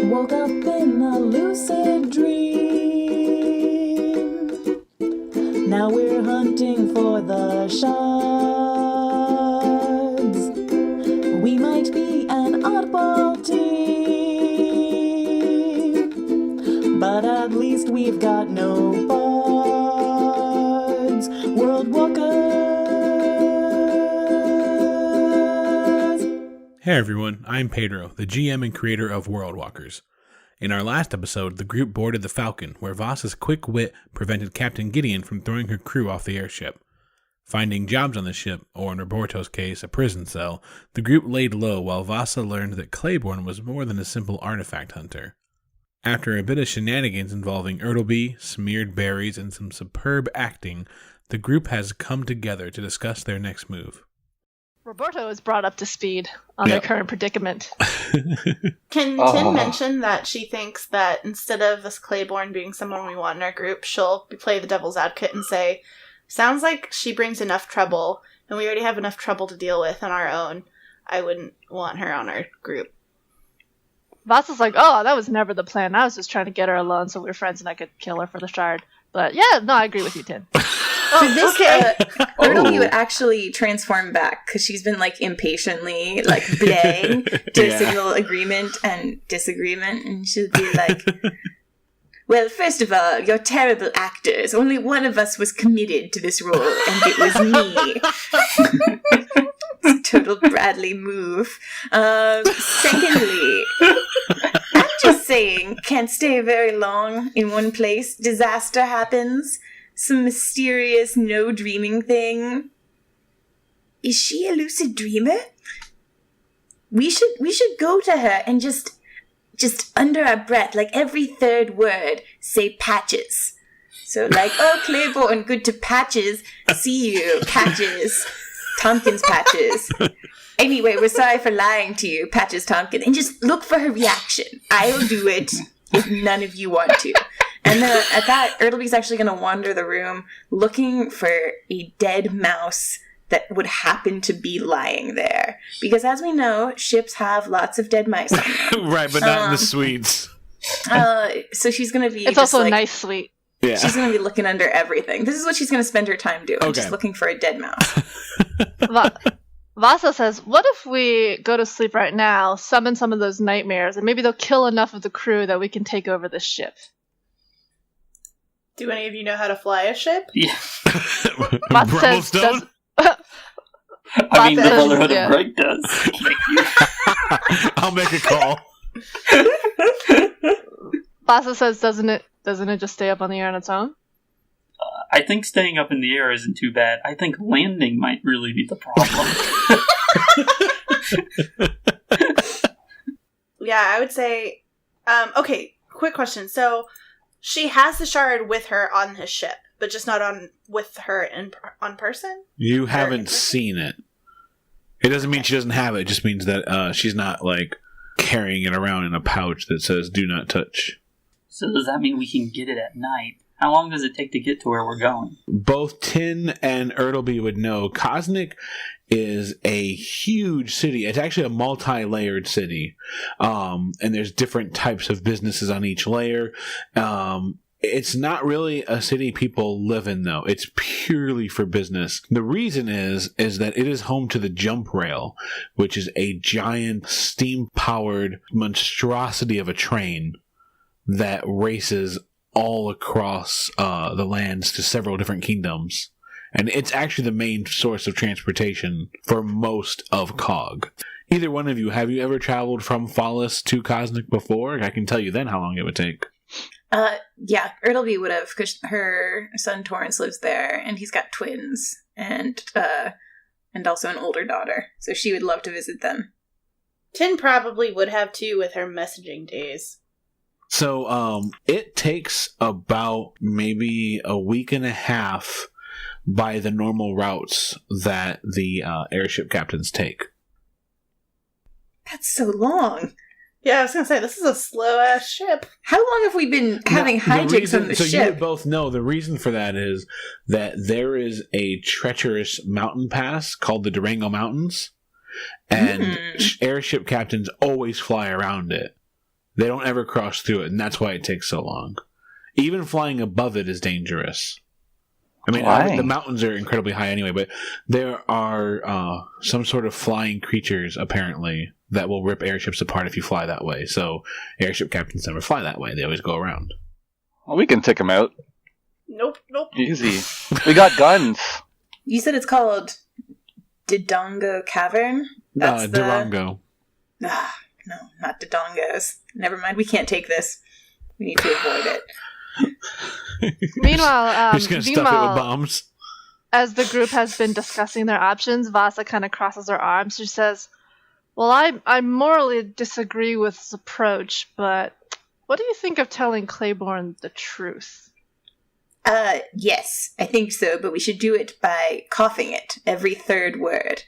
woke up in a lucid dream. Now we're hunting for the shards. We might be an oddball team, but at least we've got no bards. World Walkers. Hey everyone, I'm Pedro, the GM and creator of World Walkers. In our last episode, the group boarded the Falcon, where Voss's quick wit prevented Captain Gideon from throwing her crew off the airship. Finding jobs on the ship, or in Roberto's case, a prison cell, the group laid low while Vossa learned that Clayborne was more than a simple artifact hunter. After a bit of shenanigans involving Ertleby, smeared berries, and some superb acting, the group has come together to discuss their next move. Roberto is brought up to speed on their current predicament. Can Tin mention that she thinks that instead of this Clayborne being someone we want in our group, she'll play the devil's advocate and say, sounds like she brings enough trouble, and we already have enough trouble to deal with on our own. I wouldn't want her on our group. Voss is like, oh, that was never the plan. I was just trying to get her alone so we were friends and I could kill her for the shard. But yeah, no, I agree with you, Tin. For this, Ertleby would actually transform back because she's been impatiently playing to signal agreement and disagreement, and she'll be like, "Well, first of all, you're terrible actors. Only one of us was committed to this role, and it was me." Total Bradley move. Secondly, I'm just saying, can't stay very long in one place. Disaster happens. Some mysterious no-dreaming thing. Is she a lucid dreamer? We should go to her and just under our breath, every third word, say patches. So oh, Clayborne, good to patches. See you, patches. Tompkins patches. Anyway, we're sorry for lying to you, Patches Tompkins. And just look for her reaction. I'll do it if none of you want to. And then at that, Ertleby's actually going to wander the room looking for a dead mouse that would happen to be lying there. Because as we know, ships have lots of dead mice on them. Right, but not in the suites. So she's going to be... It's also a nice suite. Yeah. She's going to be looking under everything. This is what she's going to spend her time doing, just looking for a dead mouse. Vasa says, what if we go to sleep right now, summon some of those nightmares, and maybe they'll kill enough of the crew that we can take over this ship? Do any of you know how to fly a ship? Yeah. Brummelstone? I mean, the Brotherhood of Greg does. I'll make a call. Vasa says, doesn't it just stay up on the air on its own? I think staying up in the air isn't too bad. I think landing might really be the problem. Yeah, I would say... okay, quick question. So... she has the shard with her on his ship, but just not with her on person? You haven't seen it. It doesn't mean she doesn't have it. It just means that she's not, carrying it around in a pouch that says, do not touch. So does that mean we can get it at night? How long does it take to get to where we're going? Both Tin and Ertleby would know. Cosmic is a huge city. It's actually a multi-layered city. And there's different types of businesses on each layer. It's not really a city people live in, though. It's purely for business. The reason is that it is home to the Jump Rail, which is a giant steam-powered monstrosity of a train that races all across the lands to several different kingdoms. And it's actually the main source of transportation for most of COG. Either one of you, have you ever traveled from Phallus to Cosmic before? I can tell you then how long it would take. Yeah, Ertleby would have, because her son Torrance lives there, and he's got twins, and also an older daughter. So she would love to visit them. Tin probably would have too with her messaging days. So it takes about maybe a week and a half by the normal routes that the airship captains take. That's so long. Yeah, I was going to say, this is a slow-ass ship. How long have we been having hijinks on the ship? So you would both know the reason for that is that there is a treacherous mountain pass called the Durango Mountains, and airship captains always fly around it. They don't ever cross through it, and that's why it takes so long. Even flying above it is dangerous. I mean, Why? the mountains are incredibly high anyway, but there are some sort of flying creatures, apparently, that will rip airships apart if you fly that way. So airship captains never fly that way. They always go around. Well, we can take them out. Nope. Easy. We got guns. You said it's called Dodongo Cavern? Durango. Ah, no, not Dodongos. Never mind, we can't take this. We need to avoid it. Meanwhile, Just gonna stuff it with bombs. as the group has been discussing their options, Vasa kind of crosses her arms. She says, "Well, I morally disagree with this approach, but what do you think of telling Clayborne the truth?" Yes, I think so, but we should do it by coughing it every third word.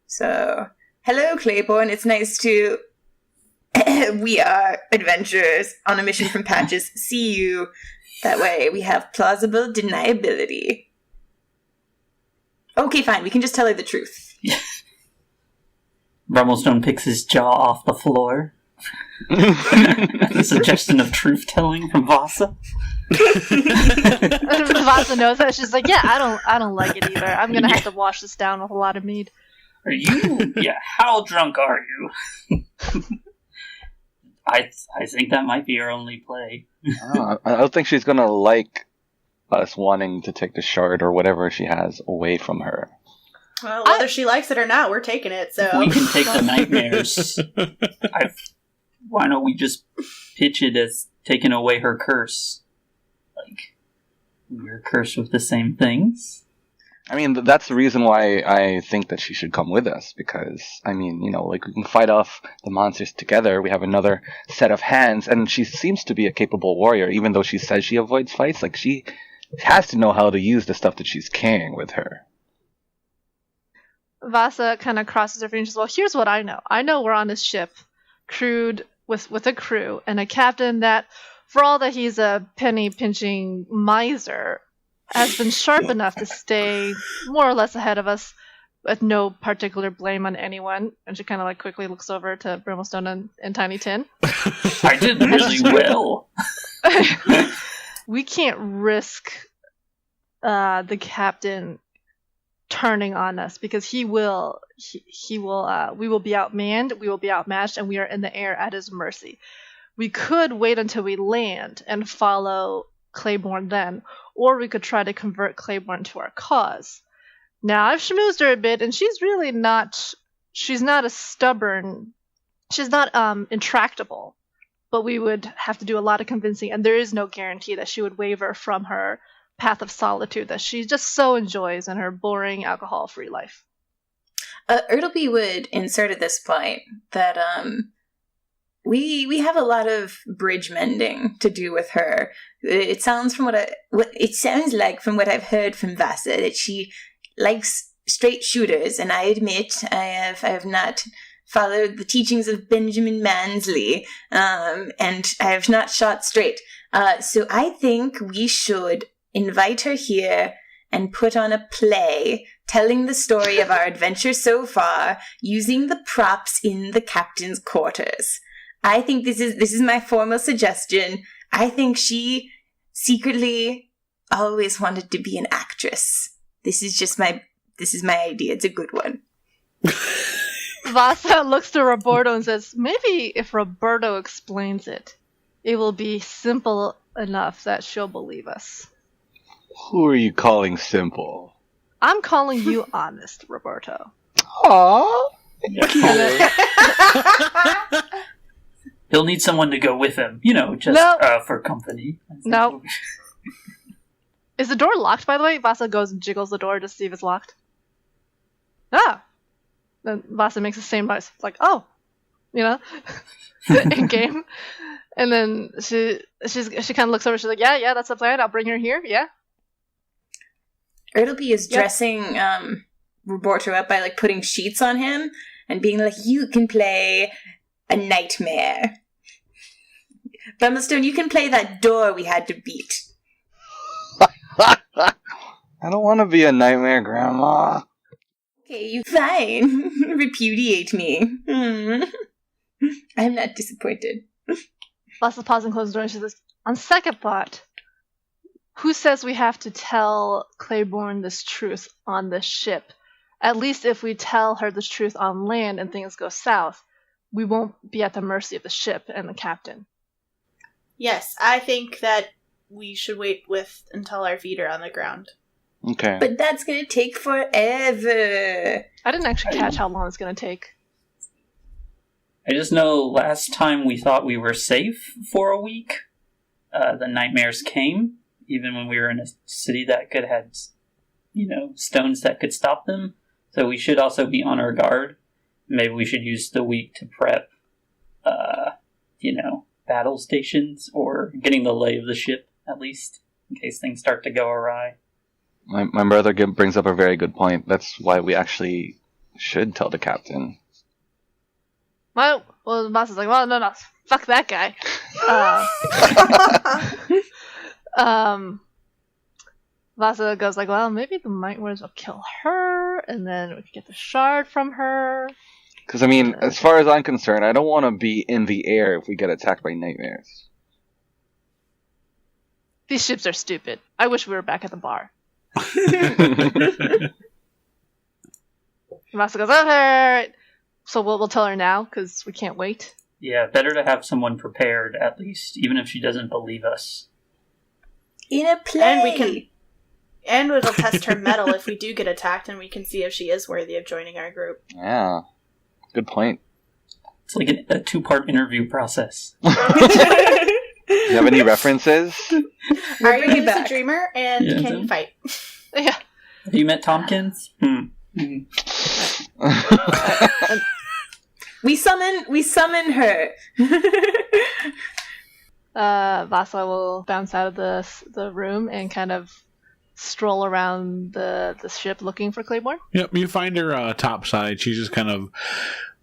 So, hello, Clayborne, it's nice to... we are adventurers on a mission from Patches. See you. That way we have plausible deniability. Okay, fine, we can just tell her the truth. Brummelstone picks his jaw off the floor. A suggestion of truth-telling from Vasa. Vasa knows that. She's like, "Yeah, I don't like it either. I'm gonna have to wash this down with a lot of mead." Are you? Yeah, how drunk are you? I think that might be our only play. I don't think she's gonna like us wanting to take the shard or whatever she has away from her. Well, whether she likes it or not, we're taking it, so... We can take the nightmares. Why don't we just pitch it as taking away her curse? Like, we're cursed with the same things? I mean, that's the reason why I think that she should come with us, because, I mean, like, we can fight off the monsters together, we have another set of hands, and she seems to be a capable warrior, even though she says she avoids fights. Like, she has to know how to use the stuff that she's carrying with her. Vasa kind of crosses her fingers. "Well, here's what I know. I know we're on this ship, crewed with a crew, and a captain that, for all that he's a penny-pinching miser, has been sharp enough to stay more or less ahead of us with no particular blame on anyone." And she kind of like quickly looks over to Brummelstone and Tiny Tin. I did really well. We can't risk the captain turning on us, because we will be outmanned, we will be outmatched, and we are in the air at his mercy. We could wait until we land and follow Clayborne then, or we could try to convert Clayborne to our cause. Now, I've schmoozed her a bit, and she's not intractable, but we would have to do a lot of convincing, and there is no guarantee that she would waver from her path of solitude that she just so enjoys in her boring, alcohol-free life. Ertleby would insert at this point that we have a lot of bridge mending to do with her. It sounds from it sounds like from what I've heard from Vasa that she likes straight shooters, and I admit I have not followed the teachings of Benjamin Mansley, and I have not shot straight. So I think we should invite her here and put on a play telling the story of our adventure so far using the props in the captain's quarters. I think this is my formal suggestion. I think she secretly always wanted to be an actress. This is my idea. It's a good one. Vasa looks to Roberto and says, "Maybe if Roberto explains it, it will be simple enough that she'll believe us." Who are you calling simple? I'm calling you honest, Roberto. Aww. He'll need someone to go with him, for company. No. Is the door locked, by the way? Vasa goes and jiggles the door to see if it's locked. Ah! Then Vasa makes the same noise. It's like, oh! In game. And then she kind of looks over. She's like, yeah, that's the plan. I'll bring her here. Yeah. Ertleby is dressing Roberto up by like putting sheets on him and being like, "You can play a nightmare. Brummelstone, you can play that door we had to beat." I don't want to be a nightmare, Grandma. Okay, you fine. Repudiate me. I'm not disappointed. Vasa pauses and closes the door, and she says, on second thought, who says we have to tell Clayborne this truth on this ship? At least if we tell her this truth on land and things go south, we won't be at the mercy of the ship and the captain. Yes, I think that we should wait until our feet are on the ground. Okay. But that's gonna take forever. I didn't actually catch how long it's going to take. I just know last time we thought we were safe for a week, the nightmares came, even when we were in a city that could have, stones that could stop them. So we should also be on our guard. Maybe we should use the week to prep, battle stations or getting the lay of the ship, at least, in case things start to go awry. My brother brings up a very good point. That's why we actually should tell the captain. Well, the boss is like, well, no, fuck that guy. Vasa goes like, well, maybe the nightmares will kill her, and then we can get the shard from her. Because, as far as I'm concerned, I don't want to be in the air if we get attacked by nightmares. These ships are stupid. I wish we were back at the bar. Vasa goes, alright. So we'll tell her now, because we can't wait. Yeah, better to have someone prepared, at least, even if she doesn't believe us. In a play! And it'll test her mettle if we do get attacked, and we can see if she is worthy of joining our group. Yeah. Good point. It's like a 2-part interview process. Do you have any references? Are you a dreamer, and can you fight? Yeah. Have you met Tompkins? We summon her. Vasa will bounce out of the room and kind of stroll around the ship looking for Clayborne. Yep, you find her topside. She's just kind of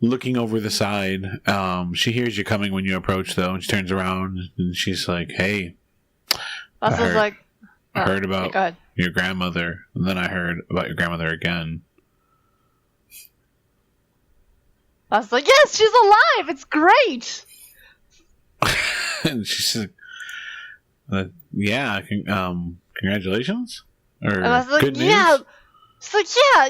looking over the side. She hears you coming when you approach, though, and she turns around and she's like, "Hey." Vasa's like, I heard about go ahead. your grandmother, and then I heard about your grandmother again. Vasa's like, yes, she's alive. It's great. And she's like, yeah, congratulations. Or And I was like, good news. yeah. She's like, yeah,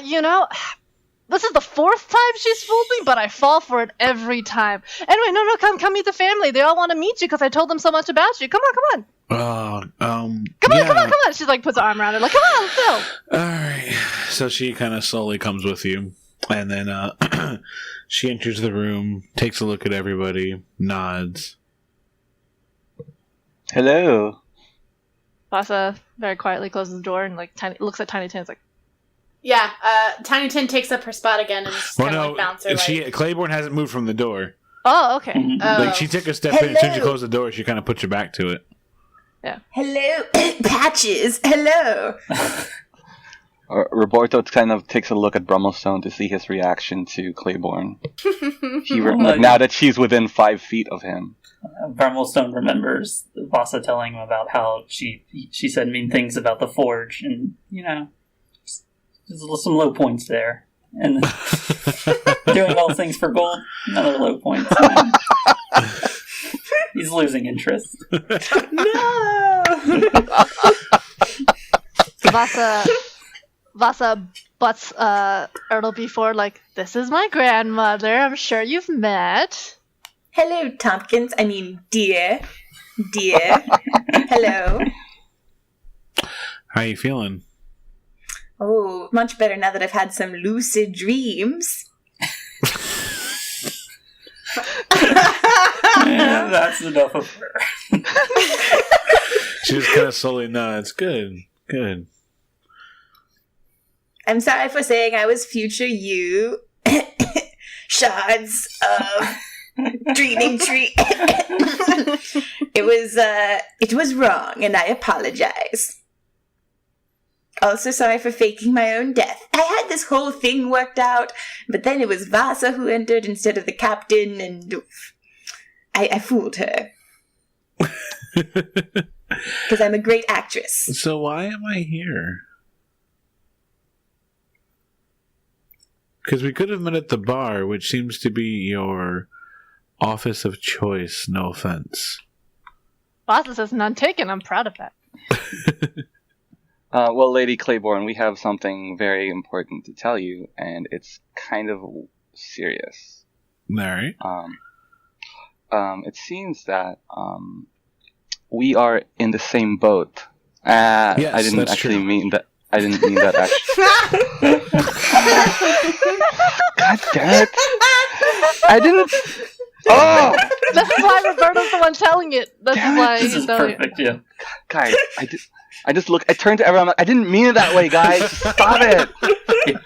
this is the 4th time she's fooled me, but I fall for it every time. Anyway, no, come meet the family. They all want to meet you because I told them so much about you. Come on. Come on. She's like, puts her arm around her, like, come on, Phil. All right. So she kind of slowly comes with you, and then she enters the room, takes a look at everybody, nods. Hello. Vasa very quietly closes the door and looks at Tiny Tin. It's like, yeah, Tiny Tin takes up her spot again and just kind of bounce her. Claiborne hasn't moved from the door. oh, okay. Like she took a step in, as soon as you close the door, she kind of puts her back to it. Yeah. Hello, Patches. Hello. Roberto kind of takes a look at Brummelstone to see his reaction to Clayborne. Now that she's within 5 feet of him. Brummelstone remembers Vasa telling him about how she said mean things about the forge, and there's some low points there. And doing all things for gold, another low point. He's losing interest. No. Vasa butts Ertleby forward like, this is my grandmother. I'm sure you've met. Hello, Tompkins. I mean, dear. Hello. How you feeling? Oh, much better now that I've had some lucid dreams. Yeah, that's enough of her. She just kind of slowly nods. Good. I'm sorry for saying I was future you. Shards of dreaming tree. It was wrong, and I apologize. Also sorry for faking my own death. I had this whole thing worked out, but then it was Vasa who entered instead of the captain, and I fooled her. Because I'm a great actress. So why am I here? Because we could have met at the bar, which seems to be your office of choice, no offense. Vasa says none taken. I'm proud of that. Well, Lady Clayborne, we have something very important to tell you, and it's kind of serious. All right. It seems that we are in the same boat. Yes, I didn't that's actually true. mean that. I didn't mean that actually. God damn it! I didn't. Oh, This is why Roberto's the one telling it. This is why This he's is telling perfect, yeah. guys, I just look. I turned to everyone. I'm like, I didn't mean it that way, guys. Stop it. Yeah,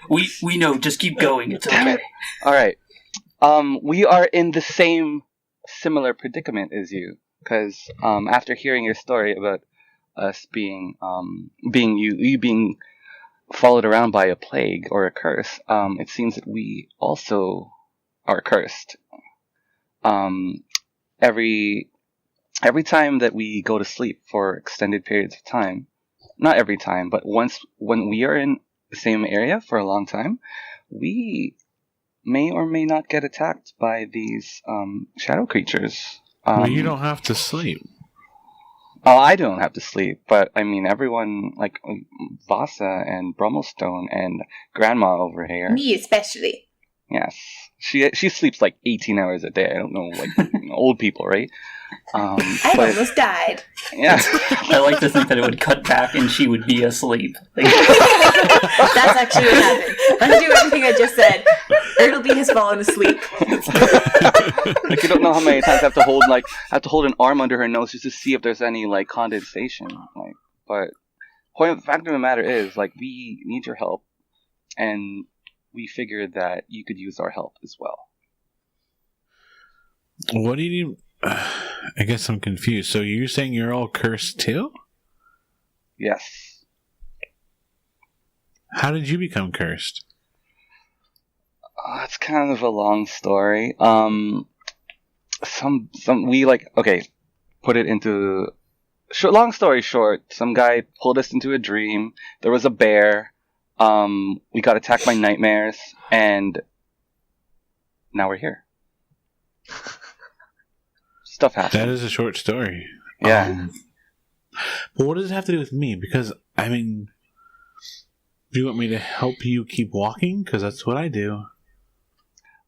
we know, just keep going, it's Damn okay. it. All right. We are in the same similar predicament as you, because after hearing your story about us being followed around by a plague or a curse, it seems that we also are cursed. Every time that we go to sleep for extended periods of time, not every time, but once when we are in the same area for a long time, we may or may not get attacked by these shadow creatures. Well, you don't have to sleep. Oh, I don't have to sleep, but I mean everyone, like Vasa and Brummelstone and Grandma over here. Me especially. Yes, she sleeps like 18 hours a day. I don't know, like old people, right? I But almost died. yeah, I like to think that it would cut back and she would be asleep. Like, That's actually what happened. Undo everything I just said. Ertleby has fallen asleep. like you don't know how many times I have to hold an arm under her nose just to see if there's any like condensation. Like, but the fact of the matter is, like, we need your help, and we figured that you could use our help as well. What do you need? I guess I'm confused. So you're saying you're all cursed too? Yes. How did you become cursed? It's kind of a long story. We like, okay, put it into long story short. Some guy pulled us into a dream. There was a bear. We got attacked by nightmares, and now we're here. Stuff happened. That is a short story. Yeah. But what does it have to do with me? Because, I mean, do you want me to help you keep walking? Because that's what I do.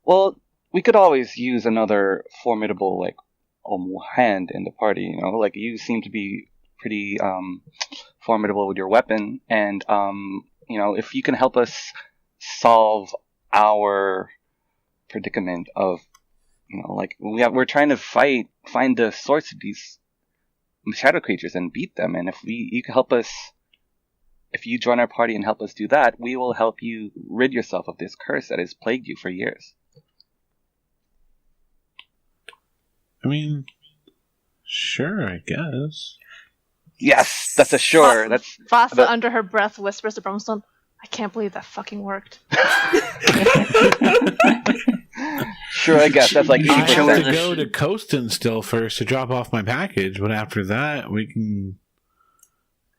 Well, we could always use another formidable, like, hand in the party, you know? Like, you seem to be pretty formidable with your weapon, and, you know, if you can help us solve our predicament of, you know, like, we're trying to find the source of these shadow creatures and beat them, and if you can help us, if you join our party and help us do that, we will help you rid yourself of this curse that has plagued you for years. I mean, sure, I guess. Yes, that's a sure. That's Vasa, under her breath, whispers to Brummelstone, I can't believe that fucking worked. sure. I guess that's like You I should show her have 80%. to the go to Coaston still first to drop off my package, but after that, we can...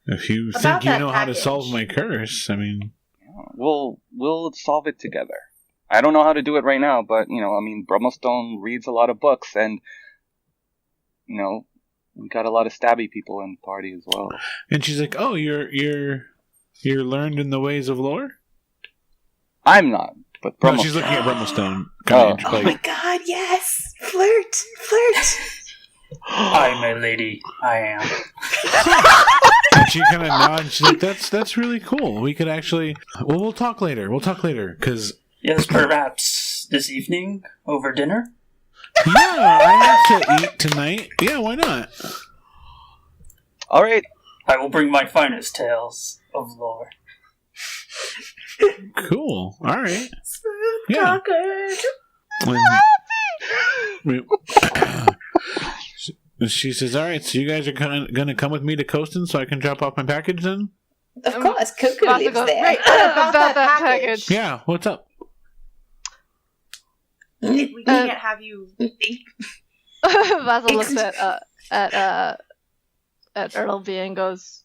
If you About think you that know how to package. solve my curse, I mean... We'll solve it together. I don't know how to do it right now, but you know, I mean, Brummelstone reads a lot of books, and you know, we got a lot of stabby people in the party as well. And she's like, "Oh, you're learned in the ways of lore." I'm not, but No, Brummelstone. she's looking at Brummelstone. Oh. Oh my god, yes! Flirt! Flirt! I, my lady, I am. And she kind of nods. She's like, "That's really cool. We could actually. Well, we'll talk later. Because Yes, perhaps this evening over dinner? yeah, I have to eat tonight. Yeah, why not? All right. I will bring my finest tales of lore. Cool. All right. Smooth Yeah. talker! She says, "All right, so you guys are gonna come with me to Coaston so I can drop off my package then?" Of course, Coco Vasa lives goes, there. right, About about that that package. package. Yeah. What's up? We can't have you. Vasa looks at Ertleby and goes,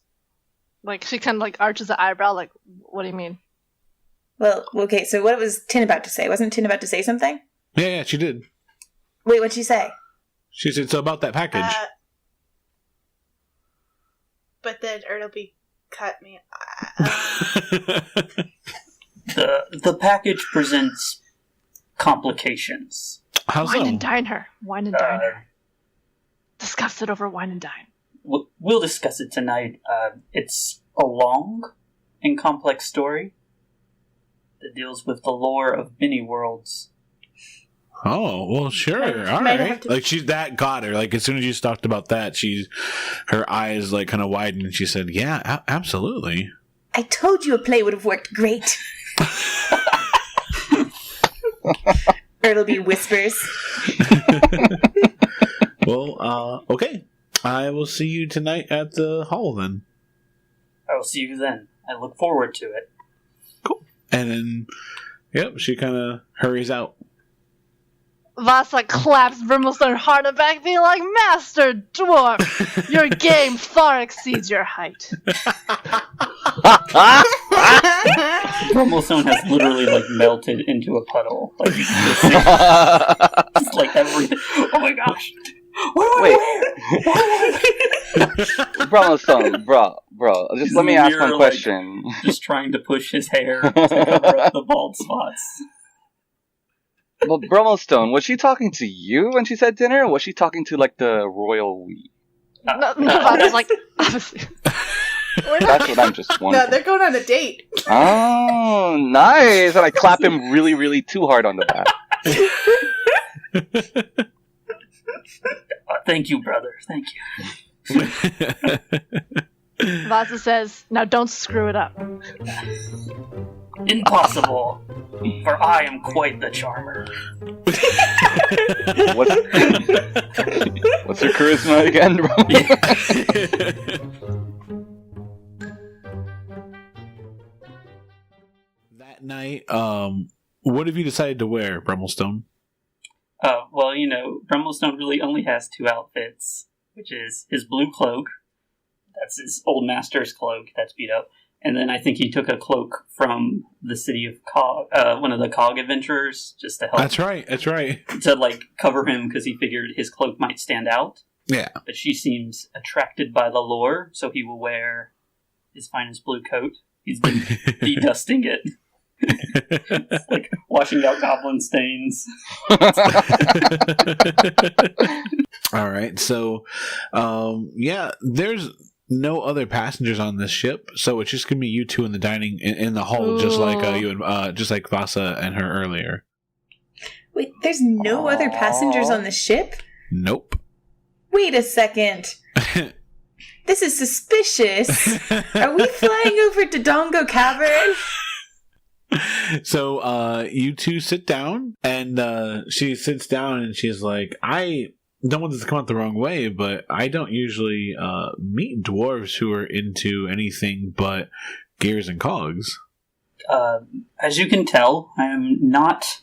like, she kind of like arches the eyebrow, like, what do you mean? Well, okay, so what was Tin about to say? Wasn't Tin about to say something? Yeah, she did. Wait, what'd she say? She said, "So about that package." But then Ertleby cut me. The package presents complications. How so? Wine and dine her. Wine and dine her. Discuss it over wine and dine. We'll discuss it tonight. It's a long and complex story that deals with the lore of many worlds. Oh, well, sure. All right. Like, that got her. Like, as soon as you talked about that, her eyes, like, kind of widened, and she said, yeah, absolutely. I told you a play would have worked great. Ertleby whispers. Well, okay. I will see you tonight at the hall, then. I will see you then. I look forward to it. Cool. And then, yep, she kind of hurries out. Vasa claps Brummelstone hard on the back, being like, Master Dwarf, your game far exceeds your height. Brummelstone has literally, like, melted into a puddle. Like, just like everything. Oh my gosh. Wait. Brummelstone, bro. Just let me ask one question. Like, just trying to push his hair to cover up the bald spots. Well, Brummelstone, was she talking to you when she said dinner, or was she talking to, like, the royal we? No, Vasa's like, obviously. That's what I'm just wondering. No, they're going on a date. Oh, nice! And I clap him really, really too hard on the back. Thank you, brother. Thank you. Vasa says, now don't screw it up. Impossible, for I am quite the charmer. What's her charisma again, bro? That night, what have you decided to wear, Brummelstone? Well, you know, Brummelstone really only has two outfits, which is his blue cloak. That's his old master's cloak that's beat up. And then I think he took a cloak from the city of Cog, one of the Cog adventurers, just to help. That's right. To, like, cover him because he figured his cloak might stand out. Yeah. But she seems attracted by the lore, so he will wear his finest blue coat. He's been de-dusting it. It's like washing out goblin stains. All right. So, yeah, there's no other passengers on this ship, so it's just gonna be you two in the dining in the hall. Ooh. Just like you and just like Vasa and her earlier. Wait, there's no other passengers on the ship? Nope. Wait a second. This is suspicious. Are we flying over to Dongo Cavern? So you two sit down, and she sits down, and she's like, I don't want this to come out the wrong way, but I don't usually meet dwarves who are into anything but gears and cogs. As you can tell, I am not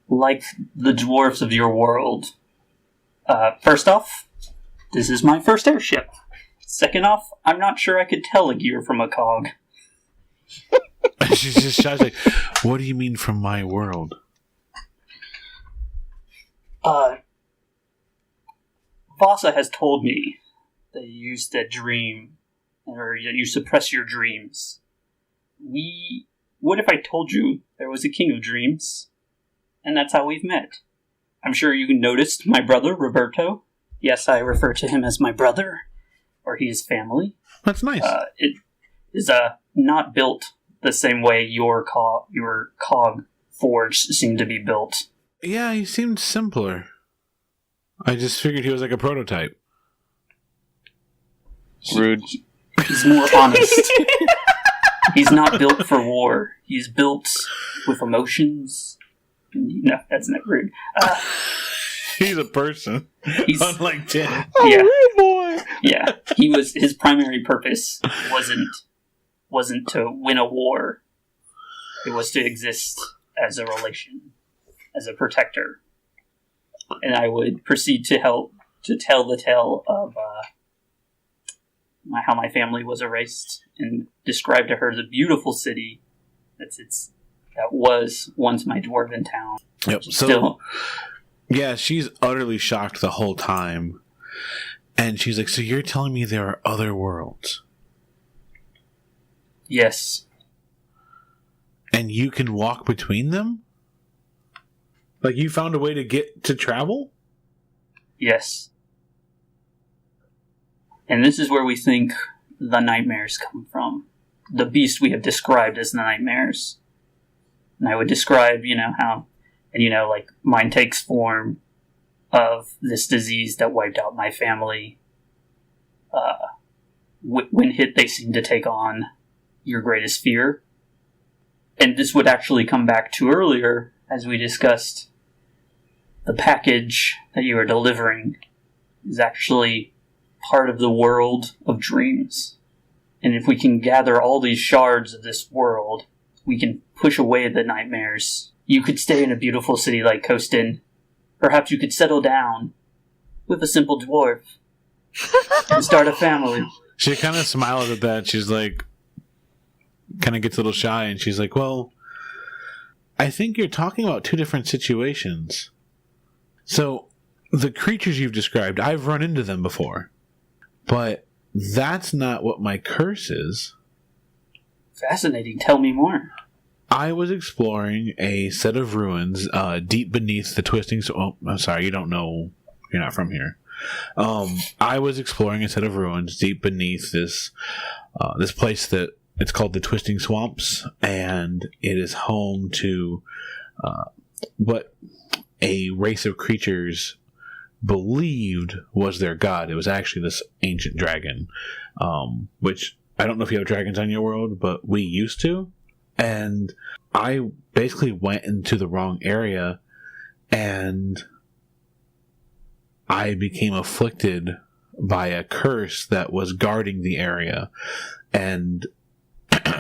like the dwarves of your world. First off, this is my first airship. Second off, I'm not sure I could tell a gear from a cog. She's just shy, like, what do you mean from my world? Vasa has told me that you used to dream, or that you suppress your dreams. What if I told you there was a king of dreams, and that's how we've met? I'm sure you noticed my brother, Roberto. Yes, I refer to him as my brother, or he is family. That's nice. It is not built the same way your cog forge seemed to be built. Yeah, he seemed simpler. I just figured he was like a prototype. Rude. He's more honest. He's not built for war. He's built with emotions. No, that's not rude. He's a person. He's unlike Tim. Yeah. Rude boy. Yeah. His primary purpose wasn't to win a war. It was to exist as a relation, as a protector. And I would proceed to help to tell the tale of how my family was erased, and describe to her the beautiful city that was once my dwarven town. Yep. So, yeah, she's utterly shocked the whole time, and she's like, "So you're telling me there are other worlds?" Yes. And you can walk between them? Like you found a way to travel? Yes. And this is where we think the nightmares come from. The beast we have described as the nightmares. And I would describe, how, and like mine takes form of this disease that wiped out my family. When hit, they seem to take on your greatest fear. And this would actually come back to earlier, as we discussed. The package that you are delivering is actually part of the world of dreams. And if we can gather all these shards of this world, we can push away the nightmares. You could stay in a beautiful city like Coastin. Perhaps you could settle down with a simple dwarf and start a family. She kind of smiles at that. She's like, kind of gets a little shy, and she's like, well, I think you're talking about two different situations. So, the creatures you've described, I've run into them before. But that's not what my curse is. Fascinating. Tell me more. I was exploring a set of ruins deep beneath the twisting... Oh, I'm sorry, you don't know... You're not from here. I was exploring a set of ruins deep beneath this place that... It's called the Twisting Swamps, and it is home to what a race of creatures believed was their god. It was actually this ancient dragon, which I don't know if you have dragons on your world, but we used to. And I basically went into the wrong area, and I became afflicted by a curse that was guarding the area. And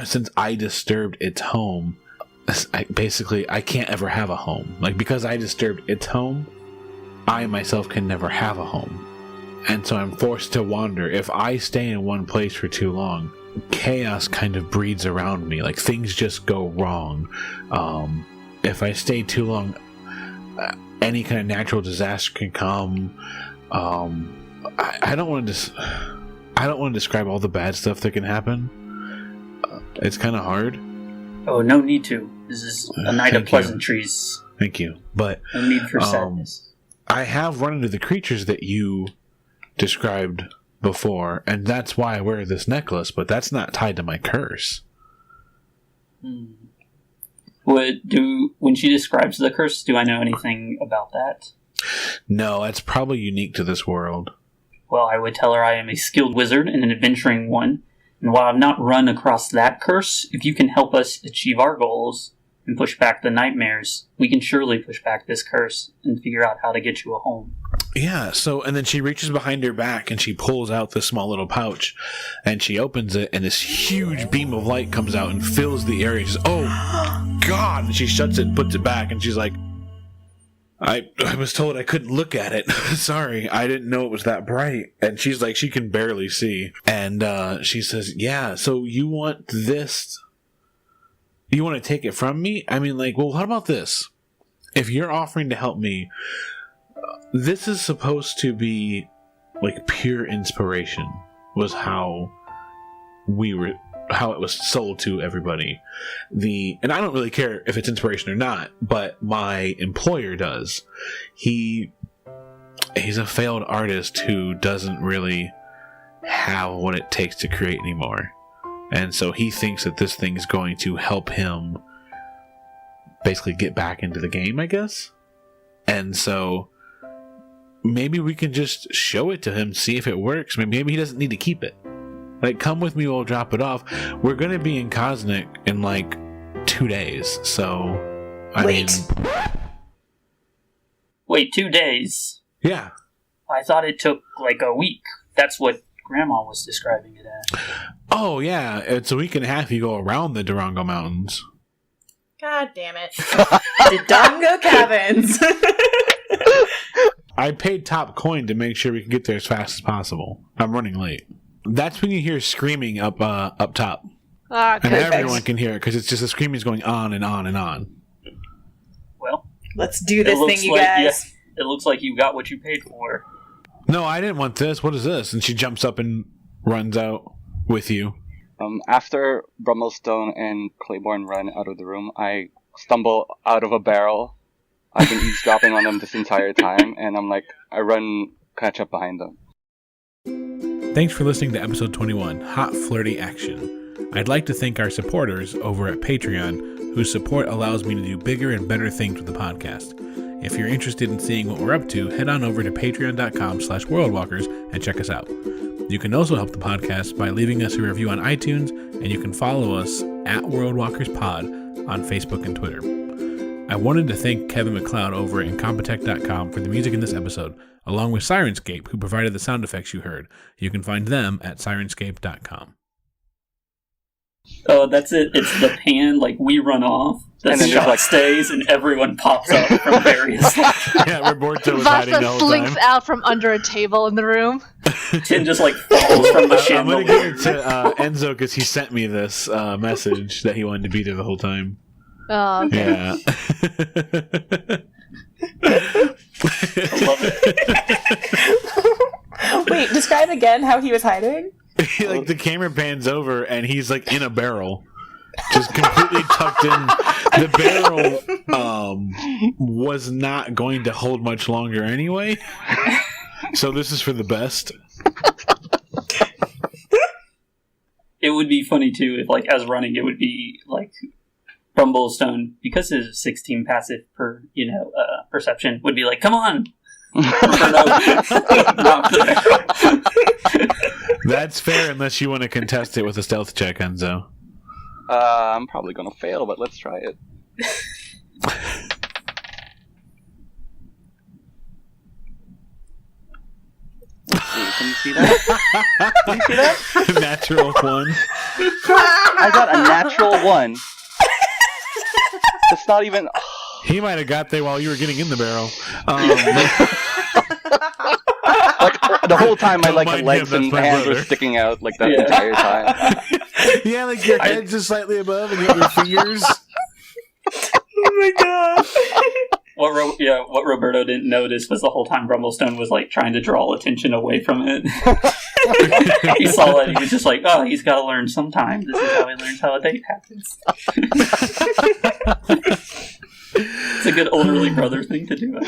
since I disturbed its home, I can't ever have a home. Like, because I disturbed its home, I myself can never have a home. And so I'm forced to wander. If I stay in one place for too long, chaos kind of breeds around me. Like, things just go wrong. If I stay too long, any kind of natural disaster can come. I don't want to describe all the bad stuff that can happen. It's kind of hard. Oh, no need to. This is a night of pleasantries. Thank you. But no need for sadness. I have run into the creatures that you described before, and that's why I wear this necklace, but that's not tied to my curse. When she describes the curse, do I know anything about that? No, that's probably unique to this world. Well, I would tell her I am a skilled wizard and an adventuring one, and while I've not run across that curse, if you can help us achieve our goals and push back the nightmares, we can surely push back this curse and figure out how to get you a home. Yeah, and then she reaches behind her back and she pulls out this small little pouch and she opens it, and this huge beam of light comes out and fills the area. She's, oh, God! And she shuts it and puts it back, and she's like, I was told I couldn't look at it. Sorry, I didn't know it was that bright. And she's like, she can barely see. And she says, yeah, so you want this... You want to take it from me? I mean, like, well, how about this? If you're offering to help me, this is supposed to be, like, pure inspiration, was how it was sold to everybody. And I don't really care if it's inspiration or not, but my employer does. He's a failed artist who doesn't really have what it takes to create anymore. And so he thinks that this thing is going to help him basically get back into the game, I guess. And so maybe we can just show it to him, see if it works. Maybe he doesn't need to keep it. Like, come with me, we'll drop it off. We're going to be in Cosnick in, like, 2 days, so... Wait, 2 days? Yeah. I thought it took, like, a week. That's what Grandma was describing it as. Oh, yeah. It's a week and a half you go around the Durango Mountains. God damn it. Dodongo Caverns. I paid top coin to make sure we can get there as fast as possible. I'm running late. That's when you hear screaming up top. And everyone can hear it, because it's just the screaming is going on and on and on. Well, let's do this thing, you guys. Yeah, it looks like you got what you paid for. No, I didn't want this. What is this? And she jumps up and runs out with you. After Brummelstone and Clayborne run out of the room, I stumble out of a barrel. I've been eavesdropping on them this entire time, and I run, catch up behind them. Thanks for listening to episode 21, Hot Flirty Action. I'd like to thank our supporters over at Patreon, whose support allows me to do bigger and better things with the podcast. If you're interested in seeing what we're up to, head on over to patreon.com/worldwalkers and check us out. You can also help the podcast by leaving us a review on iTunes, and you can follow us at WorldwalkersPod on Facebook and Twitter. I wanted to thank Kevin MacLeod over at Incompetech.com for the music in this episode, along with Syrinscape, who provided the sound effects you heard. You can find them at Syrinscape.com. Oh, that's it. It's the pan, we run off, the shot stays, and everyone pops up from various... Yeah, Roberto was hiding the whole time. Vasa slinks out from under a table in the room. Tim just, falls from the chandelier. I'm going to give it to Enzo, because he sent me this message that he wanted to be there the whole time. Oh, okay. Yeah. I love it. Wait, describe again how he was hiding? The camera pans over and he's in a barrel, just completely tucked in. The barrel was not going to hold much longer anyway, so this is for the best. It would be funny too if, as running, it would be Brummelstone, because his 16 passive per perception would be come on. That's fair, unless you want to contest it with a stealth check, Enzo. I'm probably gonna fail, but let's try it. Can you see that? Can you see that? Natural 1. I got a natural 1. It's not even... He might have got there while you were getting in the barrel. The whole time my Don't mind legs him, and that's my hands brother. were sticking out that entire time. Yeah, your head's just slightly above and you have your fingers. Oh my god. What Roberto didn't notice was the whole time Brummelstone was trying to draw attention away from it. He saw that, he was just he's got to learn sometime. This is how he learns how a date happens. It's a good elderly brother thing to do.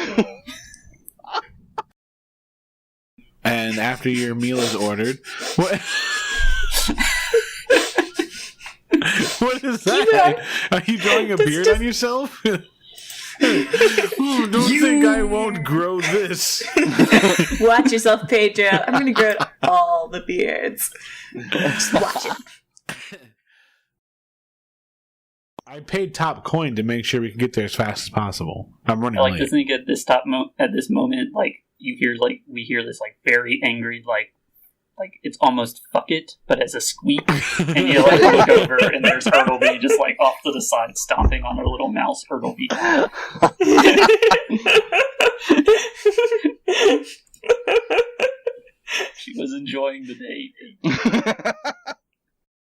And after your meal is ordered, what? What is that? Are you drawing a beard on yourself? Don't think I won't grow this. Watch yourself, Pedro. I'm going to grow all the beards. Just watch it. I paid top coin to make sure we can get there as fast as possible. I'm running late. Doesn't he get this at this moment, you hear, we hear this, very angry, it's almost fuck it, but as a squeak, and you, look over, and there's Ertleby just, off to the side, stomping on her little mouse Ertleby. She was enjoying the day.